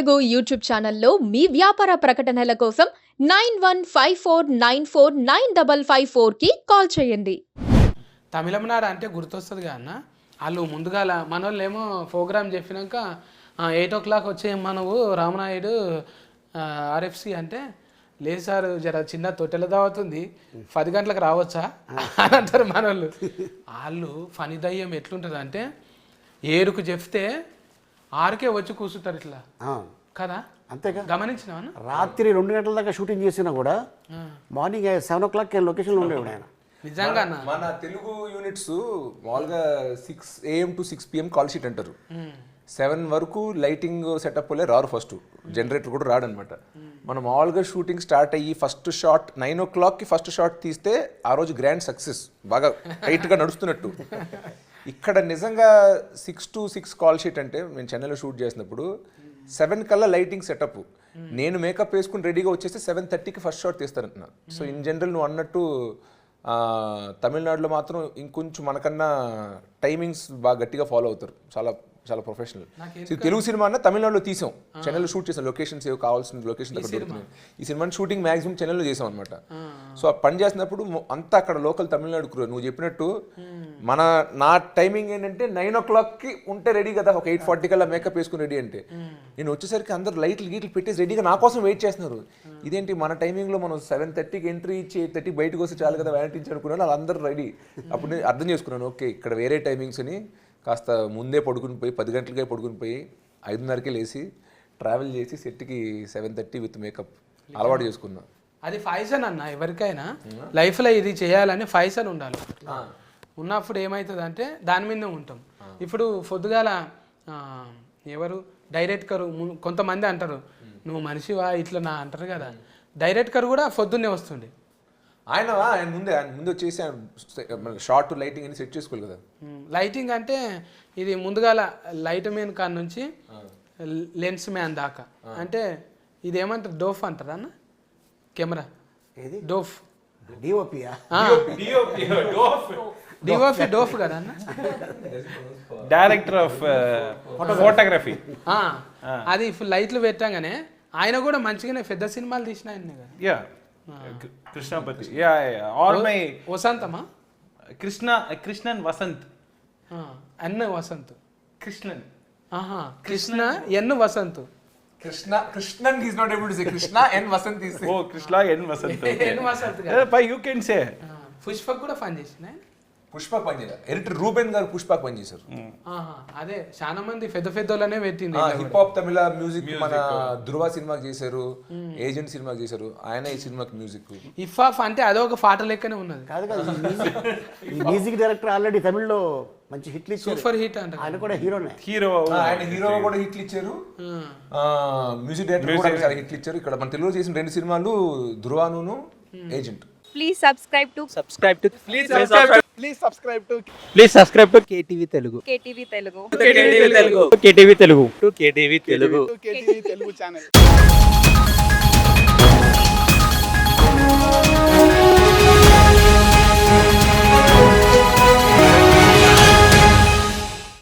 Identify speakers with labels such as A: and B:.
A: Telugu YouTube ఛానల్లో మీ వ్యాపార ప్రకటనల కోసం 9154949554కి కాల్ చేయండి.
B: తమిళనాడు అంటే గుర్తొస్తుంది అన్న. వాళ్ళు ముందుగా మన వాళ్ళు ఏమో ప్రోగ్రామ్ చెప్పినాక 8 o'clock వచ్చేయమ్మా నువ్వు రామనాయుడు ఆర్ఎఫ్సి అంటే లేదు సార్ జర చిన్న తొట్టెల దావుతుంది 10 గంటలకు రావచ్చా అని అంటారు మన వాళ్ళు. వాళ్ళు ఫని దయ్యం ఎట్లుంటుంది అంటే 7కు చెప్తే 6కే వచ్చి కూర్చుంటారు ఇట్లా కదా. అంతేగా గమనించిన
C: రాత్రి 2 గంటల దాకా షూటింగ్ చేసినా కూడా మార్నింగ్ 7 o'clock లొకేషన్లో ఉండేవాడు ఆయన.
B: నిజంగా
D: మన తెలుగు యూనిట్స్ మామూలుగా 6 AM to 6 PM call sheet అంటారు. 7 వరకు లైటింగ్ సెటప్ లే రారు, ఫస్ట్ జనరేటర్ కూడా రాడనమాట. మనం మామూలుగా షూటింగ్ స్టార్ట్ అయ్యి ఫస్ట్ షాట్ 9 o'clockకి ఫస్ట్ షాట్ తీస్తే ఆ రోజు గ్రాండ్ సక్సెస్, బాగా టైట్గా నడుస్తున్నట్టు. ఇక్కడ నిజంగా 6 to 6 కాల్ షీట్ అంటే నేను చెన్నైలో షూట్ చేసినప్పుడు 7 కల్లా లైటింగ్ సెటప్, నేను మేకప్ వేసుకుని రెడీగా వచ్చేస్తే 7:30కి ఫస్ట్ షాట్ తీస్తానంటున్నా. సో ఇన్ జనరల్ నువ్వు అన్నట్టు తమిళనాడులో మాత్రం ఇంకొంచెం మనకన్నా టైమింగ్స్ బాగా గట్టిగా ఫాలో అవుతారు, చాలా చాలా ప్రొఫెషనల్. తెలుగు సినిమా అన్న తమిళనాడులో తీసాం, చెన్నైలో షూట్ చేసాం, లొకేషన్స్ ఏవో కావాల్సిన లొకేషన్ అక్కడ దొరుకుతున్నాయి. ఈ సినిమాని షూటింగ్ మ్యాక్సిమం చెన్నైలో చేసాం అనమాట. సో ఆ పని చేసినప్పుడు అంతా అక్కడ లోకల్ తమిళనాడు క్రూ. నువ్వు చెప్పినట్టు నా టైమింగ్ ఏంటంటే 9 o'clockకి ఉంటే రెడీ కదా, ఒక 8:40 కల్లా మేకప్ వేసుకుని రెడీ అంటే నేను వచ్చేసరికి అందరు లైట్లు గీట్లు పెట్టేసి రెడీగా నా కోసం వెయిట్ చేస్తున్నారు. ఇదేంటి మన టైమింగ్లో మనం 7:30కి ఎంట్రీ ఇచ్చి 8:30 బయటకు వస్తే చాలు కదా వ్యానిటీ ఇచ్చి అనుకున్నాను. వాళ్ళందరూ రెడీ. అప్పుడు నేను అర్థం చేసుకున్నాను, ఓకే ఇక్కడ వేరే టైమింగ్స్ అని. కాస్త ముందే పడుకుని పోయి 10 గంటలకే పడుకుని పోయి 5:30కే లేచి ట్రావెల్ చేసి సెట్కి 7:30 విత్ మేకప్ అలవాటు చేసుకున్నా.
B: అది ఫైసన్ అన్న. ఎవరికైనా లైఫ్లో ఇది చేయాలని ఫైసన్ ఉండాలి. ఉన్నప్పుడు ఏమవుతుంది అంటే దాని మీదే ఉంటాం. ఇప్పుడు పొద్దుగాల ఎవరు డైరెక్టర్ కొంతమంది అంటారు నువ్వు మనిషివా ఇట్లా నా అంటారు కదా. డైరెక్టర్ కూడా పొద్దున్నే వస్తుండే.
D: ఆయన ముందే వచ్చేసి షార్ట్ లైటింగ్ అని సెట్ చేసుకోవాలి కదా.
B: లైటింగ్ అంటే ఇది ముందుగాల లైట్ మ్యాన్ కాడ నుంచి లెన్స్ మ్యాన్ దాకా. అంటే ఇది ఏమంటారు, డోఫ్ అంటారా అన్న? కెమెరా డోఫ్, డోఫ్ కదా అన్న,
E: డైరెక్టర్ ఆఫ్ ఫోటోగ్రఫీ.
B: అది ఇప్పుడు లైట్లు పెట్టాగానే ఆయన కూడా మంచిగానే పెద్ద సినిమాలు తీసిన ఆయన కదా.
E: యా కృష్ణపతి, యా ఆల్ మై
B: వసంతమా
E: కృష్ణన్ వసంత్
B: అన్న Vasanth
E: Krishnan
B: Krishna N Vasanth
D: Krishnan is not able to say Krishna N Vasanth is.
E: ఓ Krishna N Vasanth
B: N Vasanth
E: by you can say.
B: Pushpak కూడా పని చేసిన,
D: పుష్పక్ పని చేశారు. ఎడిటర్ రూబెన్ గారు పుష్పక్ పని చేశారు.
B: అదే చాలా మంది పెద్దోళ్ళనే పెట్టింది.
D: హిప్ హాప్ తమిళ మ్యూజిక్ మన ధృవ సినిమాకి చేశారు, ఏజెంట్ సినిమాకి చేశారు, ఆయన ఈ సినిమాకి మ్యూజిక్.
B: హిప్ హాప్ అంటే అదొక పాట లెక్కనే ఉన్నది.
C: కాదు కాదు, ఈ మ్యూజిక్ డైరెక్టర్ ఆల్రెడీ తమిళ్లో మంచి హిట్లు ఇచ్చారు,
B: సూపర్ హిట్ అంటే.
C: ఆయన కూడా హీరోనే.
D: ఆయన హీరో కూడా హిట్లు ఇచ్చారు, మ్యూజిక్ డైరెక్టర్ కూడా చాలా హిట్లు ఇచ్చారు. ఇక్కడ మన తెలుగులో చేసిన 2 సినిమాలు ధృవాను agent.
F: Please subscribe to
G: KTV Telugu.
F: KTV Telugu.
G: KTV Telugu channel.